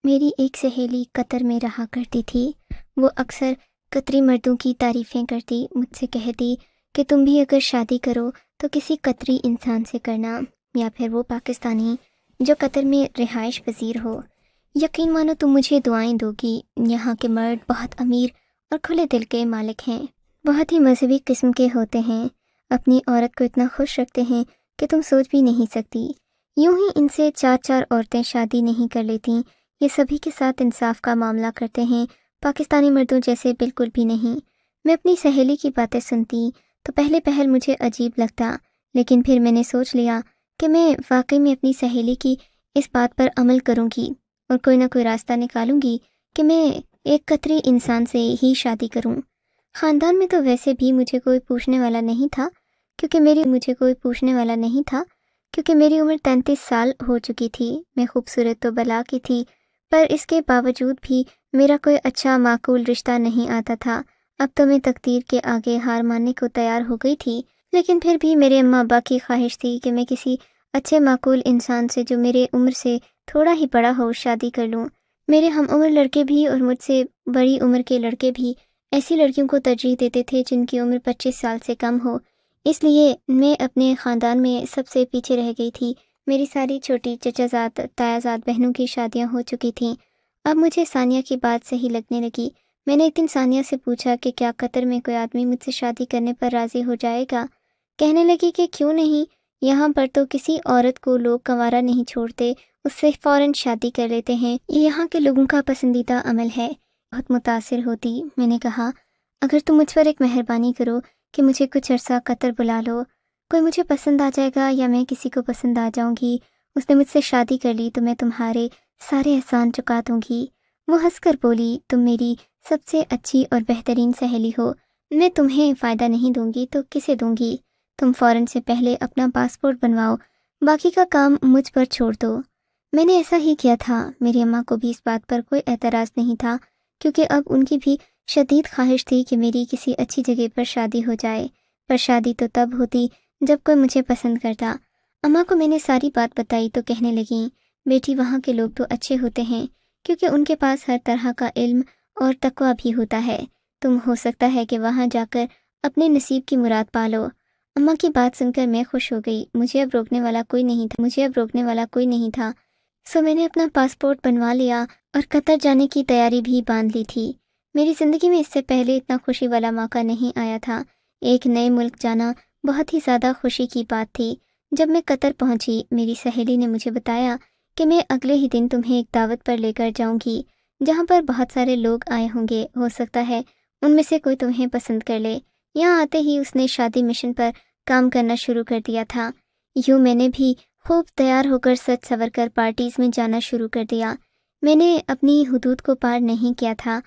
میری ایک سہیلی قطر میں رہا کرتی تھی۔ وہ اکثر قطری مردوں کی تعریفیں کرتی، مجھ سے کہتی کہ تم بھی اگر شادی کرو تو کسی قطری انسان سے کرنا، یا پھر وہ پاکستانی جو قطر میں رہائش پذیر ہو۔ یقین مانو تم مجھے دعائیں دو گی۔ یہاں کے مرد بہت امیر اور کھلے دل کے مالک ہیں، بہت ہی مذہبی قسم کے ہوتے ہیں، اپنی عورت کو اتنا خوش رکھتے ہیں کہ تم سوچ بھی نہیں سکتی۔ یوں ہی ان سے 4 عورتیں شادی نہیں کر لیتیں۔ یہ سبھی کے ساتھ انصاف کا معاملہ کرتے ہیں، پاکستانی مردوں جیسے بالکل بھی نہیں۔ میں اپنی سہیلی کی باتیں سنتی تو پہلے پہل مجھے عجیب لگتا، لیکن پھر میں نے سوچ لیا کہ میں واقعی میں اپنی سہیلی کی اس بات پر عمل کروں گی اور کوئی نہ کوئی راستہ نکالوں گی کہ میں ایک قطری انسان سے ہی شادی کروں۔ خاندان میں تو ویسے بھی مجھے کوئی پوچھنے والا نہیں تھا، کیونکہ میری عمر 33 سال ہو چکی تھی۔ میں خوبصورت تو بلا کی تھی، پر اس کے باوجود بھی میرا کوئی اچھا معقول رشتہ نہیں آتا تھا۔ اب تو میں تقدیر کے آگے ہار ماننے کو تیار ہو گئی تھی، لیکن پھر بھی میرے اماں ابا کی خواہش تھی کہ میں کسی اچھے معقول انسان سے جو میرے عمر سے تھوڑا ہی بڑا ہو شادی کر لوں۔ میرے ہم عمر لڑکے بھی اور مجھ سے بڑی عمر کے لڑکے بھی ایسی لڑکیوں کو ترجیح دیتے تھے جن کی عمر 25 سال سے کم ہو، اس لیے میں اپنے خاندان میں سب سے پیچھے رہ گئی تھی۔ میری ساری چھوٹی چچا زاد تایا زاد بہنوں کی شادیاں ہو چکی تھیں۔ اب مجھے ثانیہ کی بات صحیح لگنے لگی۔ میں نے ایک دن ثانیہ سے پوچھا کہ کیا قطر میں کوئی آدمی مجھ سے شادی کرنے پر راضی ہو جائے گا؟ کہنے لگی کہ کیوں نہیں، یہاں پر تو کسی عورت کو لوگ کنوارا نہیں چھوڑتے، اس سے فوراً شادی کر لیتے ہیں، یہ یہاں کے لوگوں کا پسندیدہ عمل ہے۔ بہت متاثر ہوتی میں نے کہا، اگر تم مجھ پر ایک مہربانی کرو کہ مجھے کچھ عرصہ قطر بلا لو، کوئی مجھے پسند آ جائے گا یا میں کسی کو پسند آ جاؤں گی، اس نے مجھ سے شادی کر لی تو میں تمہارے سارے احسان چکا دوں گی۔ وہ ہنس کر بولی، تم میری سب سے اچھی اور بہترین سہیلی ہو، میں تمہیں فائدہ نہیں دوں گی تو کسے دوں گی؟ تم فوراً سے پہلے اپنا پاسپورٹ بنواؤ، باقی کا کام مجھ پر چھوڑ دو۔ میں نے ایسا ہی کیا تھا۔ میری اماں کو بھی اس بات پر کوئی اعتراض نہیں تھا، کیونکہ اب ان کی بھی شدید خواہش تھی کہ میری کسی اچھی جگہ پر شادی ہو جائے، پر شادی تو تب ہوتی جب کوئی مجھے پسند کرتا۔ اماں کو میں نے ساری بات بتائی تو کہنے لگیں، بیٹی وہاں کے لوگ تو اچھے ہوتے ہیں، کیونکہ ان کے پاس ہر طرح کا علم اور تقویٰ بھی ہوتا ہے، تم ہو سکتا ہے کہ وہاں جا کر اپنے نصیب کی مراد پالو۔ اماں کی بات سن کر میں خوش ہو گئی، مجھے اب روکنے والا کوئی نہیں تھا، سو میں نے اپنا پاسپورٹ بنوا لیا اور قطر جانے کی تیاری بھی باندھ لی تھی۔ میری زندگی میں اس سے پہلے اتنا خوشی والا موقع نہیں آیا تھا۔ ایک نئے ملک جانا بہت ہی زیادہ خوشی کی بات تھی۔ جب میں قطر پہنچی، میری سہیلی نے مجھے بتایا کہ میں اگلے ہی دن تمہیں ایک دعوت پر لے کر جاؤں گی، جہاں پر بہت سارے لوگ آئے ہوں گے، ہو سکتا ہے ان میں سے کوئی تمہیں پسند کر لے۔ یہاں آتے ہی اس نے شادی مشن پر کام کرنا شروع کر دیا تھا۔ یوں میں نے بھی خوب تیار ہو کر سج سور کر پارٹیز میں جانا شروع کر دیا۔ میں نے اپنی حدود کو پار نہیں کیا تھا۔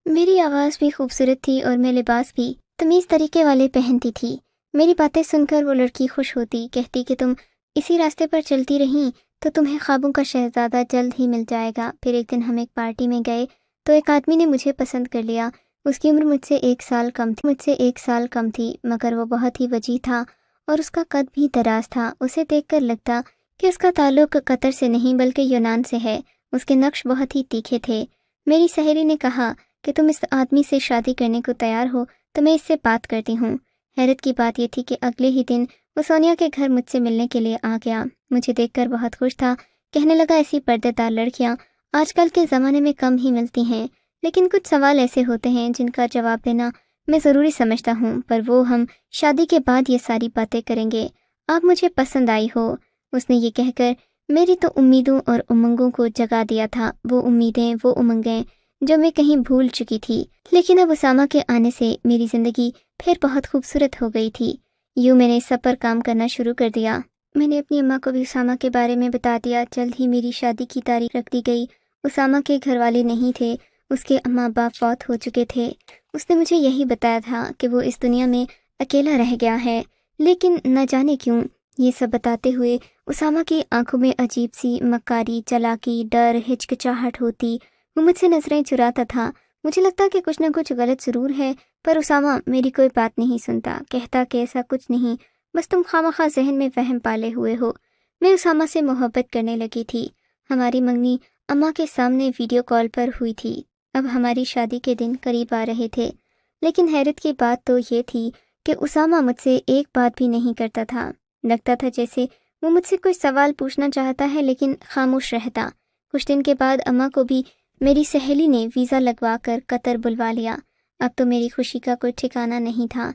میری آواز بھی خوبصورت تھی اور میں لباس بھی تمیز طریقے والے پہنتی تھی۔ میری باتیں سن کر وہ لڑکی خوش ہوتی، کہتی کہ تم اسی راستے پر چلتی رہیں تو تمہیں خوابوں کا شہزادہ جلد ہی مل جائے گا۔ پھر ایک دن ہم ایک پارٹی میں گئے تو ایک آدمی نے مجھے پسند کر لیا۔ اس کی عمر مجھ سے 1 سال کم تھی، مگر وہ بہت ہی وجیح تھا اور اس کا قد بھی دراز تھا۔ اسے دیکھ کر لگتا کہ اس کا تعلق قطر سے نہیں بلکہ یونان سے ہے۔ اس کے نقش بہت ہی تیکھے تھے۔ میری سہیلی نے کہا کہ تم اس آدمی سے شادی کرنے کو تیار ہو تو میں اس سے بات کرتی ہوں۔ حیرت کی بات یہ تھی کہ اگلے ہی دن وہ سونیا کے گھر مجھ سے ملنے کے لیے آ گیا۔ مجھے دیکھ کر بہت خوش تھا، کہنے لگا ایسی پردے دار لڑکیاں آج کل کے زمانے میں کم ہی ملتی ہیں، لیکن کچھ سوال ایسے ہوتے ہیں جن کا جواب دینا میں ضروری سمجھتا ہوں، پر وہ ہم شادی کے بعد یہ ساری باتیں کریں گے۔ آپ مجھے پسند آئی ہو۔ اس نے یہ کہہ کر میری تو امیدوں اور امنگوں کو جگا دیا تھا، وہ امیدیں، وہ امنگیں جو میں کہیں بھول چکی تھی۔ لیکن اب اسامہ کے آنے سے میری زندگی پھر بہت خوبصورت ہو گئی تھی۔ یوں میں نے سب پر کام کرنا شروع کر دیا۔ میں نے اپنی اماں کو بھی اسامہ کے بارے میں بتا دیا۔ جلد ہی میری شادی کی تاریخ رکھ دی گئی۔ اسامہ کے گھر والے نہیں تھے، اس کے اماں باپ فوت ہو چکے تھے۔ اس نے مجھے یہی بتایا تھا کہ وہ اس دنیا میں اکیلا رہ گیا ہے، لیکن نہ جانے کیوں یہ سب بتاتے ہوئے اسامہ کی آنکھوں میں عجیب سی مکاری، چالاکی، ڈر، ہچکچاہٹ ہوتی۔ وہ مجھ سے نظریں چراتا تھا۔ مجھے لگتا کہ کچھ نہ کچھ غلط ضرور ہے، پر اسامہ میری کوئی بات نہیں سنتا، کہتا کہ ایسا کچھ نہیں، بس تم خواہ ذہن میں وہم پالے ہوئے ہو۔ میں اسامہ سے محبت کرنے لگی تھی۔ ہماری منگنی اماں کے سامنے ویڈیو کال پر ہوئی تھی۔ اب ہماری شادی کے دن قریب آ رہے تھے، لیکن حیرت کی بات تو یہ تھی کہ اسامہ مجھ سے ایک بات بھی نہیں کرتا تھا۔ لگتا تھا جیسے وہ مجھ سے کوئی سوال پوچھنا چاہتا ہے لیکن خاموش رہتا۔ کچھ دن کے بعد اماں کو بھی میری سہیلی نے ویزا لگوا کر قطر بلوا لیا۔ اب تو میری خوشی کا کوئی ٹھکانہ نہیں تھا۔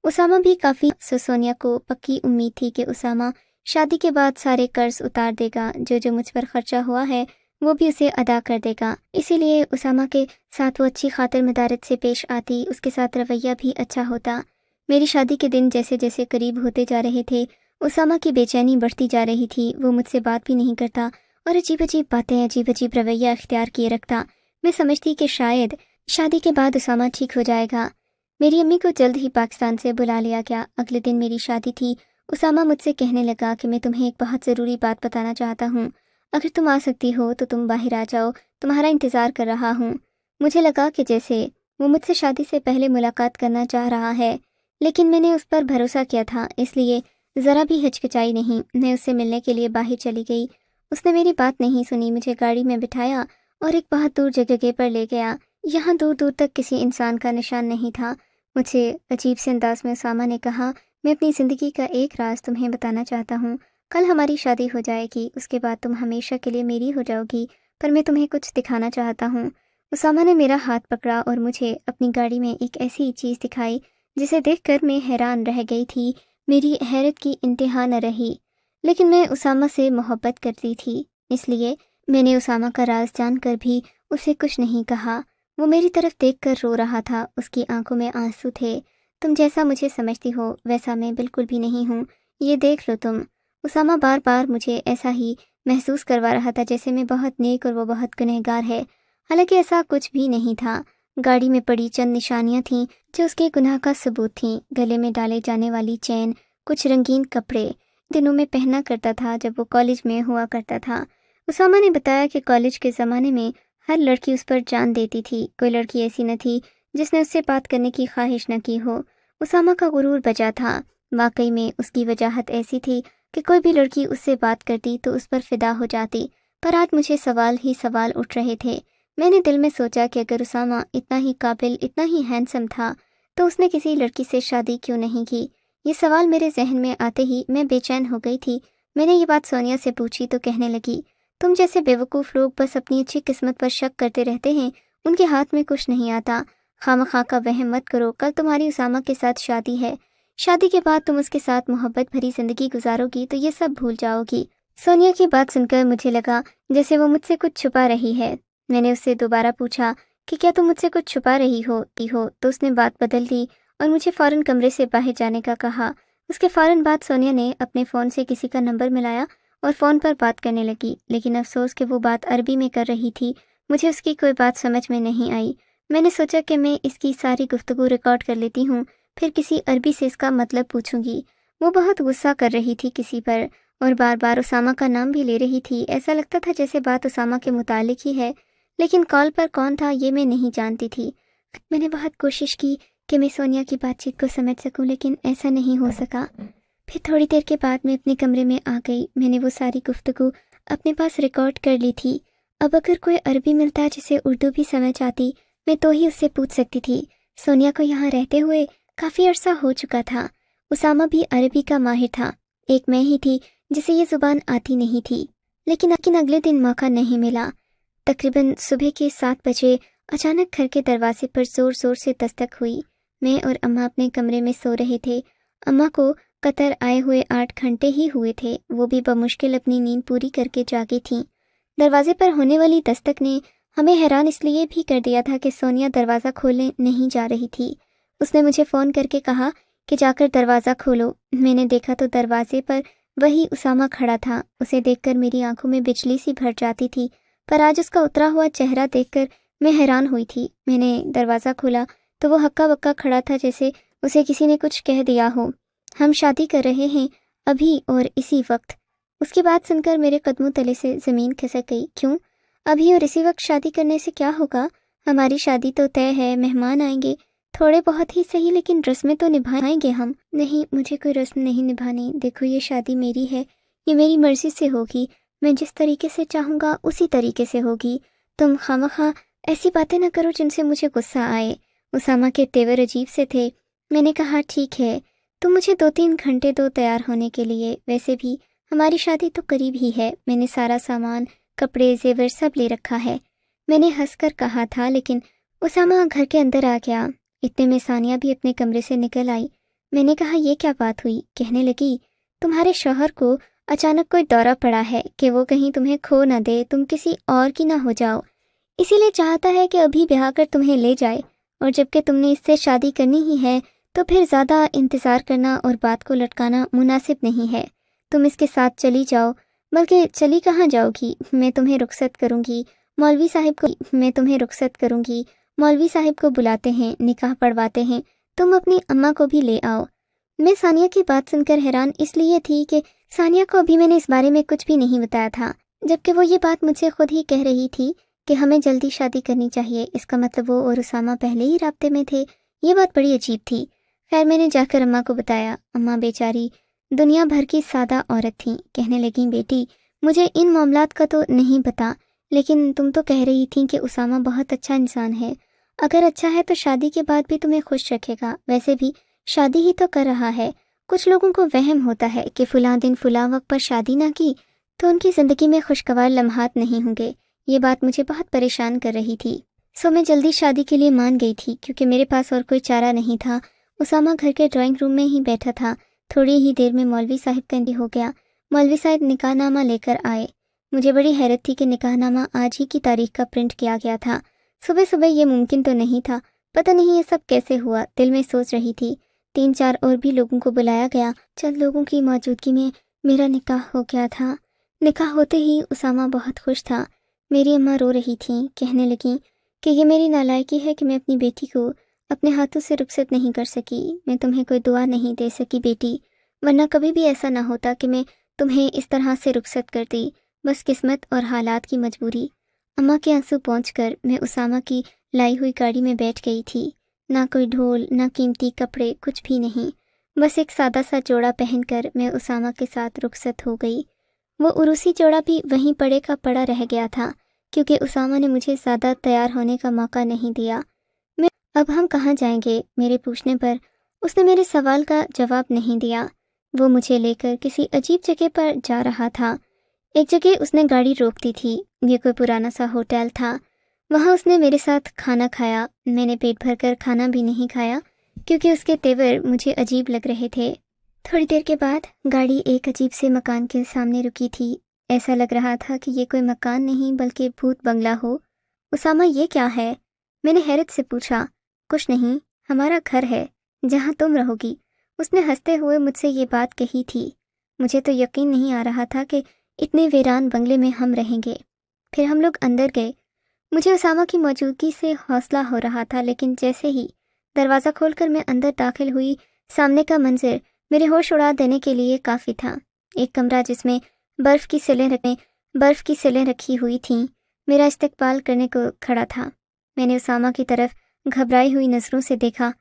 اسامہ بھی کافی سونیا کو پکی امید تھی کہ اسامہ شادی کے بعد سارے قرض اتار دے گا، جو مجھ پر خرچہ ہوا ہے وہ بھی اسے ادا کر دے گا۔ اسی لیے اسامہ کے ساتھ وہ اچھی خاطر مدارت سے پیش آتی، اس کے ساتھ رویہ بھی اچھا ہوتا۔ میری شادی کے دن جیسے جیسے قریب ہوتے جا رہے تھے، اسامہ کی بے چینی بڑھتی جا رہی تھی۔ وہ مجھ سے بات بھی نہیں کرتا اور عجیب عجیب باتیں، عجیب عجیب رویہ اختیار کیے رکھتا۔ میں سمجھتی کہ شاید شادی کے بعد اسامہ ٹھیک ہو جائے گا۔ میری امی کو جلد ہی پاکستان سے بلا لیا گیا۔ اگلے دن میری شادی تھی۔ اسامہ مجھ سے کہنے لگا کہ میں تمہیں ایک بہت ضروری بات بتانا چاہتا ہوں، اگر تم آ سکتی ہو تو تم باہر آ جاؤ، تمہارا انتظار کر رہا ہوں۔ مجھے لگا کہ جیسے وہ مجھ سے شادی سے پہلے ملاقات کرنا چاہ رہا ہے، لیکن میں نے اس پر بھروسہ کیا تھا، اس لیے ذرا بھی ہچکچائی نہیں۔ میں اس سے ملنے کے لیے باہر چلی گئی۔ اس نے میری بات نہیں سنی، مجھے گاڑی میں بٹھایا اور ایک بہت دور جگہ پر لے گیا۔ یہاں دور دور تک کسی انسان کا نشان نہیں تھا۔ مجھے عجیب سے انداز میں اسامہ نے کہا، میں اپنی زندگی کا ایک راز تمہیں بتانا چاہتا ہوں۔ کل ہماری شادی ہو جائے گی، اس کے بعد تم ہمیشہ کے لیے میری ہو جاؤ گی، پر میں تمہیں کچھ دکھانا چاہتا ہوں۔ اسامہ نے میرا ہاتھ پکڑا اور مجھے اپنی گاڑی میں ایک ایسی چیز دکھائی جسے دیکھ کر میں حیران رہ گئی تھی۔ میری حیرت کی انتہا نہ رہی، لیکن میں اسامہ سے محبت کرتی تھی، اس لیے میں نے اسامہ کا راز جان کر بھی اسے کچھ نہیں کہا۔ وہ میری طرف دیکھ کر رو رہا تھا، اس کی آنکھوں میں آنسو تھے۔ تم جیسا مجھے سمجھتی ہو ویسا میں بالکل بھی نہیں ہوں، یہ دیکھ لو تم۔ اسامہ بار بار مجھے ایسا ہی محسوس کروا رہا تھا جیسے میں بہت نیک اور وہ بہت گنہگار ہے، حالانکہ ایسا کچھ بھی نہیں تھا۔ گاڑی میں پڑی چند نشانیاں تھیں جو اس کے گناہ کا ثبوت تھیں۔ گلے میں ڈالے جانے والی چین، کچھ رنگین کپڑے دنوں میں پہنا کرتا تھا جب وہ کالج میں ہوا کرتا تھا۔ اسامہ نے بتایا کہ کالج کے زمانے میں ہر لڑکی اس پر جان دیتی تھی، کوئی لڑکی ایسی نہ تھی جس نے اس سے بات کرنے کی خواہش نہ کی ہو۔ اسامہ کا غرور بجا تھا، واقعی میں اس کی وجاہت ایسی تھی کہ کوئی بھی لڑکی اس سے بات کرتی تو اس پر فدا ہو جاتی۔ پر آج مجھے سوال ہی سوال اٹھ رہے تھے۔ میں نے دل میں سوچا کہ اگر اسامہ اتنا ہی قابل، اتنا ہی ہینڈسم تھا تو اس نے کسی لڑکی سے شادی کیوں نہیں کی؟ یہ سوال میرے ذہن میں آتے ہی میں بے چین ہو گئی تھی۔ میں نے یہ بات سونیا سے پوچھی تو کہنے لگی، تم جیسے بیوقوف لوگ بس اپنی اچھی قسمت پر شک کرتے رہتے ہیں، ان کے ہاتھ میں کچھ نہیں آتا۔ خواہ کا وہم مت کرو، کل تمہاری اسامہ کے ساتھ شادی ہے، شادی کے بعد تم اس کے ساتھ محبت بھری زندگی گزارو گی تو یہ سب بھول جاؤ گی۔ سونیا کی بات سن کر مجھے لگا جیسے وہ مجھ سے کچھ چھپا رہی ہے۔ میں نے اس سے دوبارہ پوچھا کہ کیا تم مجھ سے کچھ چھپا رہی ہو تو اس نے بات بدل دی اور مجھے فوراً کمرے سے باہر جانے کا کہا۔ اس کے فوراً بعد سونیا نے اپنے فون سے کسی کا نمبر ملایا اور فون پر بات کرنے لگی، لیکن افسوس کہ وہ بات عربی میں کر رہی تھی، مجھے اس کی کوئی بات سمجھ میں نہیں آئی۔ میں نے سوچا کہ میں اس کی ساری گفتگو ریکارڈ کر لیتی ہوں، پھر کسی عربی سے اس کا مطلب پوچھوں گی۔ وہ بہت غصہ کر رہی تھی کسی پر اور بار بار اسامہ کا نام بھی لے رہی تھی۔ ایسا لگتا تھا جیسے بات اسامہ کے متعلق ہی ہے، لیکن کال پر کون تھا یہ میں نہیں جانتی تھی۔ میں نے بہت کوشش کی کہ میں سونیا کی بات چیت کو سمجھ سکوں، لیکن ایسا نہیں ہو سکا۔ پھر تھوڑی دیر کے بعد میں اپنے کمرے میں آ گئی۔ میں نے وہ ساری گفتگو اپنے پاس ریکارڈ کر لی تھی۔ اب اگر کوئی عربی ملتا جسے اردو بھی سمجھ آتی، میں تو ہی اس سے پوچھ سکتی تھی۔ سونیا کو یہاں رہتے ہوئے کافی عرصہ ہو چکا تھا۔ اسامہ بھی عربی کا ماہر تھا، ایک میں ہی تھی جسے یہ زبان آتی نہیں تھی۔ لیکن اگلے دن موقع نہیں ملا۔ تقریباً صبح کے 7 بجے اچانک گھر کے دروازے پر زور زور سے دستک ہوئی۔ میں اور اماں اپنے کمرے میں سو رہے تھے۔ اماں کو قطر آئے ہوئے 8 گھنٹے ہی ہوئے تھے، وہ بھی بمشکل اپنی نیند پوری کر کے جاگی تھیں۔ دروازے پر ہونے والی دستک نے ہمیں حیران اس لیے بھی کر دیا تھا کہ سونیا دروازہ کھولنے نہیں جا رہی تھی۔ اس نے مجھے فون کر کے کہا کہ جا کر دروازہ کھولو۔ میں نے دیکھا تو دروازے پر وہی اسامہ کھڑا تھا۔ اسے دیکھ کر میری آنکھوں میں بجلی سی بھر جاتی تھی، پر آج اس کا اترا ہوا چہرہ دیکھ کر میں حیران ہوئی تھی۔ میں نے دروازہ کھولا تو وہ ہکا بکا کھڑا تھا جیسے اسے کسی نے کچھ کہہ دیا ہو۔ ہم شادی کر رہے ہیں ابھی اور اسی وقت۔ اس کی بات سن کر میرے قدموں تلے سے زمین کھسک گئی۔ کیوں؟ ابھی اور اسی وقت شادی کرنے سے کیا ہوگا؟ ہماری شادی تو طے ہے، مہمان آئیں گے، تھوڑے بہت ہی صحیح لیکن رسمیں تو نبھائیں گے ہم۔ نہیں، مجھے کوئی رسم نہیں نبھانی۔ دیکھو یہ شادی میری ہے، یہ میری مرضی سے ہوگی، میں جس طریقے سے چاہوں گا اسی طریقے سے ہوگی. تم خواہ ایسی باتیں نہ کرو جن سے مجھے غصہ آئے. اسامہ کے تیور عجیب سے تھے. میں نے کہا ٹھیک ہے، تم مجھے 2-3 گھنٹے دو تیار ہونے کے لیے. ویسے بھی ہماری شادی تو قریب ہی ہے. میں نے سارا سامان، کپڑے، زیور سب لے رکھا ہے. میں نے ہنس کر کہا تھا، لیکن اسامہ گھر کے اندر آ گیا. اتنے میں ثانیہ بھی اپنے کمرے سے نکل آئی. میں نے کہا یہ کیا بات ہوئی؟ کہنے لگی تمہارے شوہر کو اچانک کوئی دورہ پڑا ہے کہ وہ کہیں تمہیں کھو نہ دے، تم کسی اور کی نہ ہو جاؤ، اسی لیے چاہتا ہے کہ ابھی بیاہ کر تمہیں لے جائے. اور جب کہ تم نے اس سے شادی کرنی ہی ہے تو پھر زیادہ انتظار کرنا اور بات کو لٹکانا مناسب نہیں ہے. تم اس کے ساتھ چلی جاؤ. بلکہ چلی کہاں جاؤ گی؟ میں تمہیں رخصت کروں گی. مولوی صاحب کو بلاتے ہیں، نکاح پڑھواتے ہیں. تم اپنی اماں کو بھی لے آؤ. میں ثانیہ کی بات سن کر حیران اس لیے تھی کہ ثانیہ کو ابھی میں نے اس بارے میں کچھ بھی نہیں بتایا تھا، جبکہ وہ یہ بات مجھ سے خود ہی کہہ رہی تھی کہ ہمیں جلدی شادی کرنی چاہیے. اس کا مطلب وہ اور اسامہ پہلے ہی رابطے میں تھے. یہ بات بڑی عجیب تھی. خیر میں نے جا کر اماں کو بتایا. اماں بیچاری دنیا بھر کی سادہ عورت تھیں. کہنے لگیں بیٹی مجھے ان معاملات کا تو نہیں پتہ، لیکن تم تو کہہ رہی تھیں کہ اسامہ بہت اچھا انسان ہے. اگر اچھا ہے تو شادی کے بعد بھی تمہیں خوش رکھے گا. ویسے بھی شادی ہی تو کر رہا ہے. کچھ لوگوں کو وہم ہوتا ہے کہ فلاں دن فلاں وقت پر شادی نہ کی تو ان کی زندگی میں خوشگوار لمحات نہیں ہوں گے. یہ بات مجھے بہت پریشان کر رہی تھی. سو میں جلدی شادی کے لیے مان گئی تھی کیونکہ میرے پاس اور کوئی چارہ نہیں تھا. اسامہ گھر کے ڈرائنگ روم میں ہی بیٹھا تھا. تھوڑی ہی دیر میں مولوی صاحب کا انتقال ہو گیا. مولوی صاحب نکاح نامہ لے کر آئے. مجھے بڑی حیرت تھی کہ نکاح نامہ آج ہی کی تاریخ کا پرنٹ کیا گیا تھا. صبح صبح یہ ممکن تو نہیں تھا. پتہ نہیں یہ سب کیسے ہوا. دل میں سوچ رہی تھی. 3-4 اور بھی لوگوں کو بلایا گیا. چند لوگوں کی موجودگی میں میرا نکاح ہو گیا تھا. نکاح ہوتے ہی اسامہ بہت خوش تھا. میری اماں رو رہی تھیں. کہنے لگیں کہ یہ میری نالائکی ہے کہ میں اپنی بیٹی کو اپنے ہاتھوں سے رخصت نہیں کر سکی. میں تمہیں کوئی دعا نہیں دے سکی بیٹی، ورنہ کبھی بھی ایسا نہ ہوتا کہ میں تمہیں اس طرح سے رخصت کرتی. بس قسمت اور حالات کی مجبوری. اماں کے آنسو پہنچ کر میں اسامہ کی لائی ہوئی گاڑی میں بیٹھ گئی تھی. نہ کوئی ڈھول، نہ قیمتی کپڑے، کچھ بھی نہیں. بس ایک سادہ سا جوڑا پہن کر میں اسامہ کے ساتھ رخصت ہو گئی. وہ عروسی جوڑا بھی وہیں پڑے کا پڑا رہ گیا تھا کیونکہ اسامہ نے مجھے زیادہ تیار ہونے کا موقع نہیں دیا. اب ہم کہاں جائیں گے؟ میرے پوچھنے پر اس نے میرے سوال کا جواب نہیں دیا. وہ مجھے لے کر کسی عجیب جگہ پر جا رہا تھا. ایک جگہ اس نے گاڑی روک دی تھی. یہ کوئی پرانا سا ہوٹل تھا. وہاں اس نے میرے ساتھ کھانا کھایا. میں نے پیٹ بھر کر کھانا بھی نہیں کھایا کیونکہ اس کے تیور مجھے عجیب لگ رہے تھے. تھوڑی دیر کے بعد گاڑی ایک عجیب سے مکان کے سامنے رکی تھی. ایسا لگ رہا تھا کہ یہ کوئی مکان نہیں بلکہ بھوت بنگلہ ہو. اسامہ یہ کیا ہے؟ میں نے حیرت سے پوچھا. کچھ نہیں، ہمارا گھر ہے جہاں تم رہو گی. اس نے ہنستے ہوئے مجھ سے یہ بات کہی تھی. مجھے تو یقین نہیں آ رہا تھا کہ اتنے ویران بنگلے میں ہم رہیں گے. پھر ہم لوگ اندر گئے. مجھے اسامہ کی موجودگی سے حوصلہ ہو رہا تھا، لیکن جیسے ہی دروازہ کھول کر میں اندر داخل ہوئی، سامنے کا منظر میرے ہوش اڑا دینے کے لیے کافی تھا. ایک کمرہ جس میں برف کی سلیں رکھی ہوئی تھیں میرا استقبال کرنے کو کھڑا تھا. میں نے اسامہ کی طرف گھبرائی ہوئی نظروں سے دیکھا.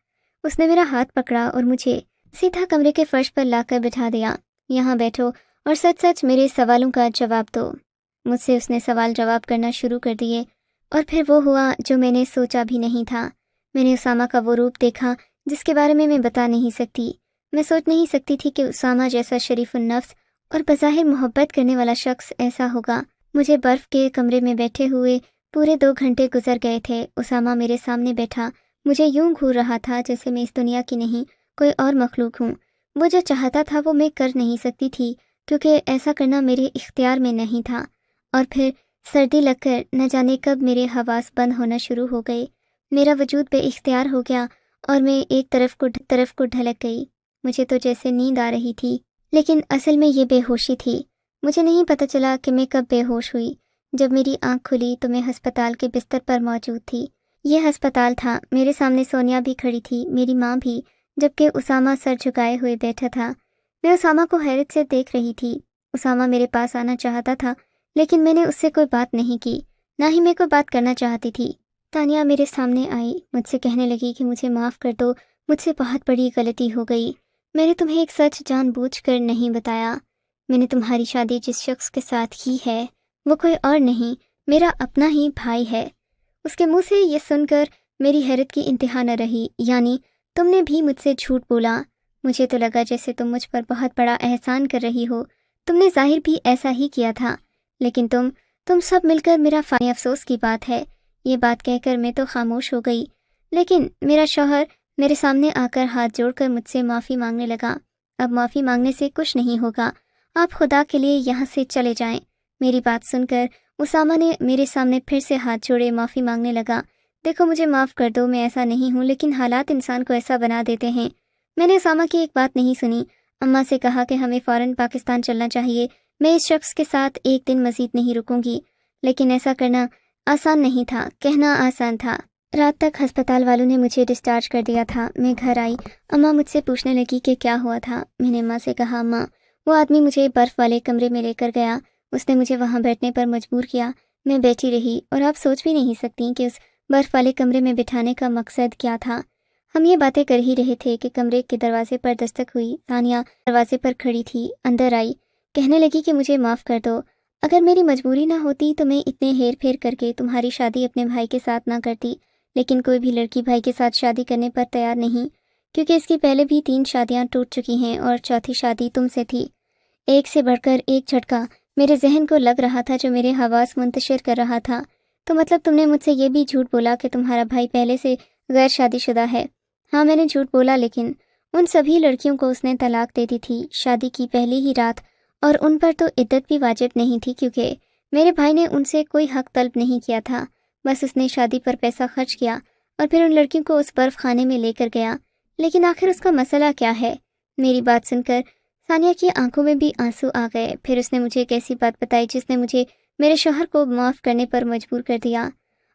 اس نے میرا ہاتھ پکڑا اور مجھے سیدھا کمرے کے فرش پر لا کر بٹھا دیا. یہاں بیٹھو اور سچ سچ میرے سوالوں کا جواب دو. مجھ سے اس نے سوال جواب کرنا شروع کر دیے اور پھر وہ ہوا جو میں نے سوچا بھی نہیں تھا. میں نے اسامہ کا وہ روپ دیکھا جس کے بارے میں بتا نہیں سکتی. میں سوچ نہیں سکتی تھی کہ اسامہ جیسا شریف النفس اور بظاہر محبت کرنے والا شخص ایسا ہوگا. مجھے برف کے کمرے میں بیٹھے ہوئے پورے 2 گھنٹے گزر گئے تھے. اسامہ میرے سامنے بیٹھا مجھے یوں گھور رہا تھا جیسے میں اس دنیا کی نہیں کوئی اور مخلوق ہوں. وہ جو چاہتا تھا وہ میں کر نہیں سکتی تھی کیونکہ ایسا کرنا میرے اختیار میں نہیں تھا. اور پھر سردی لگ کر نہ جانے کب میرے حواس بند ہونا شروع ہو گئے. میرا وجود بے اختیار ہو گیا اور میں ایک طرف کو ڈھلک گئی. مجھے تو جیسے نیند آ رہی تھی، لیکن اصل میں یہ بے ہوشی تھی. مجھے نہیں پتہ چلا کہ میں کب بے ہوش ہوئی. جب میری آنکھ کھلی تو میں ہسپتال کے بستر پر موجود تھی. یہ ہسپتال تھا. میرے سامنے سونیا بھی کھڑی تھی، میری ماں بھی، جبکہ اسامہ سر جھکائے ہوئے بیٹھا تھا. میں اسامہ کو حیرت سے دیکھ رہی تھی. اسامہ میرے پاس آنا چاہتا تھا لیکن میں نے اس سے کوئی بات نہیں کی، نہ ہی میں کوئی بات کرنا چاہتی تھی. تانیہ میرے سامنے آئی، مجھ سے کہنے لگی کہ مجھے معاف کر دو، مجھ سے بہت بڑی غلطی ہو گئی. میں نے تمہیں ایک سچ جان بوجھ کر نہیں بتایا. میں نے تمہاری شادی جس شخص کے ساتھ کی ہے وہ کوئی اور نہیں، میرا اپنا ہی بھائی ہے۔ اس کے منہ سے یہ سن کر میری حیرت کی انتہا نہ رہی۔ یعنی تم نے بھی مجھ سے جھوٹ بولا؟ مجھے تو لگا جیسے تم مجھ پر بہت بڑا احسان کر رہی ہو، تم نے ظاہر بھی ایسا ہی کیا تھا، لیکن تم سب مل کر میرا فانی افسوس کی بات ہے۔ یہ بات کہہ کر میں تو خاموش ہو گئی، لیکن میرا شوہر میرے سامنے آ کر ہاتھ جوڑ کر مجھ سے معافی مانگنے لگا۔ اب معافی مانگنے سے کچھ نہیں ہوگا، آپ خدا کے لیے یہاں سے چلے جائیں۔ میری بات سن کر اسامہ نے میرے سامنے پھر سے ہاتھ جوڑے معافی مانگنے لگا۔ دیکھو مجھے معاف کر دو، میں ایسا نہیں ہوں، لیکن حالات انسان کو ایسا بنا دیتے ہیں۔ میں نے اسامہ کی ایک بات نہیں سنی، اماں سے کہا کہ ہمیں فوراً پاکستان چلنا چاہیے، میں اس شخص کے ساتھ ایک دن مزید نہیں رکوں گی۔ لیکن ایسا کرنا آسان نہیں تھا، کہنا آسان تھا۔ رات تک ہسپتال والوں نے مجھے ڈسچارج کر دیا تھا۔ میں گھر آئی، اماں مجھ سے پوچھنے لگی کہ کیا ہوا تھا۔ میں نے اماں سے کہا اماں وہ آدمی مجھے برف والے کمرے میں لے کر گیا، اس نے مجھے وہاں بیٹھنے پر مجبور کیا، میں بیٹھی رہی، اور آپ سوچ بھی نہیں سکتی کہ اس برف والے کمرے میں بٹھانے کا مقصد کیا تھا۔ ہم یہ باتیں کر ہی رہے تھے کہ کمرے کے دروازے پر دستک ہوئی۔ ثانیہ دروازے پر کھڑی تھی، اندر آئی، کہنے لگی کہ مجھے معاف کر دو، اگر میری مجبوری نہ ہوتی تو میں اتنے ہیر پھیر کر کے تمہاری شادی اپنے بھائی کے ساتھ نہ کرتی، لیکن کوئی بھی لڑکی بھائی کے ساتھ شادی کرنے پر تیار نہیں، کیونکہ اس کی پہلے بھی 3 شادیاں ٹوٹ چکی ہیں اور چوتھی شادی تم سے تھی۔ ایک سے بڑھ کر ایک جھٹکا میرے ذہن کو لگ رہا تھا جو میرے حواس منتشر کر رہا تھا۔ تو مطلب تم نے مجھ سے یہ بھی جھوٹ بولا کہ تمہارا بھائی پہلے سے غیر شادی شدہ ہے؟ ہاں میں نے جھوٹ بولا، لیکن ان سبھی لڑکیوں کو اس نے طلاق دے دی تھی شادی کی پہلی ہی رات، اور ان پر تو عدت بھی واجب نہیں تھی، کیونکہ میرے بھائی نے ان سے کوئی حق طلب نہیں کیا تھا، بس اس نے شادی پر پیسہ خرچ کیا اور پھر ان لڑکیوں کو اس برف خانے میں لے کر گیا۔ لیکن آخر اس کا مسئلہ کیا ہے؟ میری بات سن کر ثانیہ کی آنکھوں میں بھی آنسو آ گئے۔ پھر اس نے مجھے ایک ایسی بات بتائی جس نے مجھے میرے شوہر کو معاف کرنے پر مجبور کر دیا۔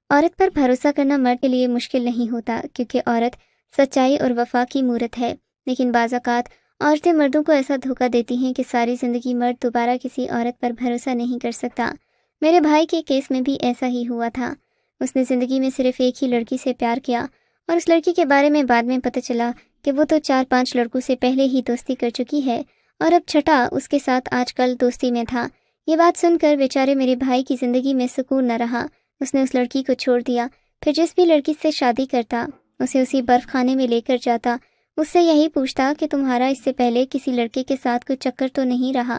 عورت پر بھروسہ کرنا مرد کے لیے مشکل نہیں ہوتا، کیونکہ عورت سچائی اور وفا کی مورت ہے، لیکن بعض اوقات عورتیں مردوں کو ایسا دھوکہ دیتی ہیں کہ ساری زندگی مرد دوبارہ کسی عورت پر بھروسہ نہیں کر سکتا۔ میرے بھائی کے کیس میں بھی ایسا ہی ہوا تھا، اس نے زندگی میں صرف ایک ہی لڑکی سے پیار کیا، اور اس لڑکی کے بارے میں بعد میں پتہ چلا کہ وہ تو 4-5 لڑکوں سے پہلے ہی دوستی کر چکی ہے، اور اب چھٹا اس کے ساتھ آج کل دوستی میں تھا۔ یہ بات سن کر بیچارے میرے بھائی کی زندگی میں سکون نہ رہا، اس نے اس لڑکی کو چھوڑ دیا، پھر جس بھی لڑکی سے شادی کرتا اسے اسی برف خانے میں لے کر جاتا، اس سے یہی پوچھتا کہ تمہارا اس سے پہلے کسی لڑکے کے ساتھ کوئی چکر تو نہیں رہا۔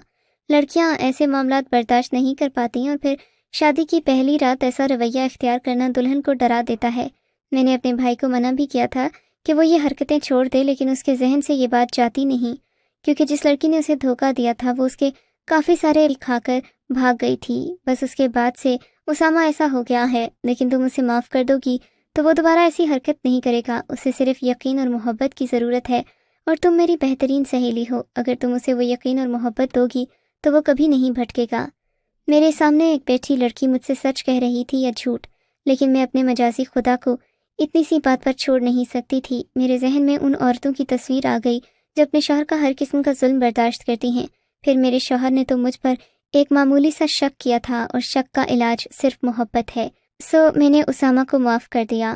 لڑکیاں ایسے معاملات برداشت نہیں کر پاتی، اور پھر شادی کی پہلی رات ایسا رویہ اختیار کرنا دلہن کو ڈرا دیتا ہے۔ میں نے اپنے بھائی کو منع بھی کیا تھا کہ وہ یہ حرکتیں چھوڑ دے، لیکن اس کے ذہن سے یہ بات جاتی نہیں، کیونکہ جس لڑکی نے اسے دھوکہ دیا تھا وہ اس کے کافی سارے کھا کر بھاگ گئی تھی۔ بس اس کے بعد سے اسامہ ایسا ہو گیا ہے، لیکن تم اسے معاف کر دو گی تو وہ دوبارہ ایسی حرکت نہیں کرے گا۔ اسے صرف یقین اور محبت کی ضرورت ہے، اور تم میری بہترین سہیلی ہو، اگر تم اسے وہ یقین اور محبت دو گی تو وہ کبھی نہیں بھٹکے گا۔ میرے سامنے ایک بیٹھی لڑکی مجھ سے سچ کہہ رہی تھی یا جھوٹ، لیکن میں اپنے مجازی خدا کو اتنی سی بات پر چھوڑ نہیں سکتی تھی۔ میرے ذہن میں ان عورتوں کی تصویر آ گئی جو اپنے شوہر کا ہر قسم کا ظلم برداشت کرتی ہیں۔ پھر میرے شوہر نے تو مجھ پر ایک معمولی سا شک کیا تھا، اور شک کا علاج صرف محبت ہے، میں نے اسامہ کو معاف کر دیا۔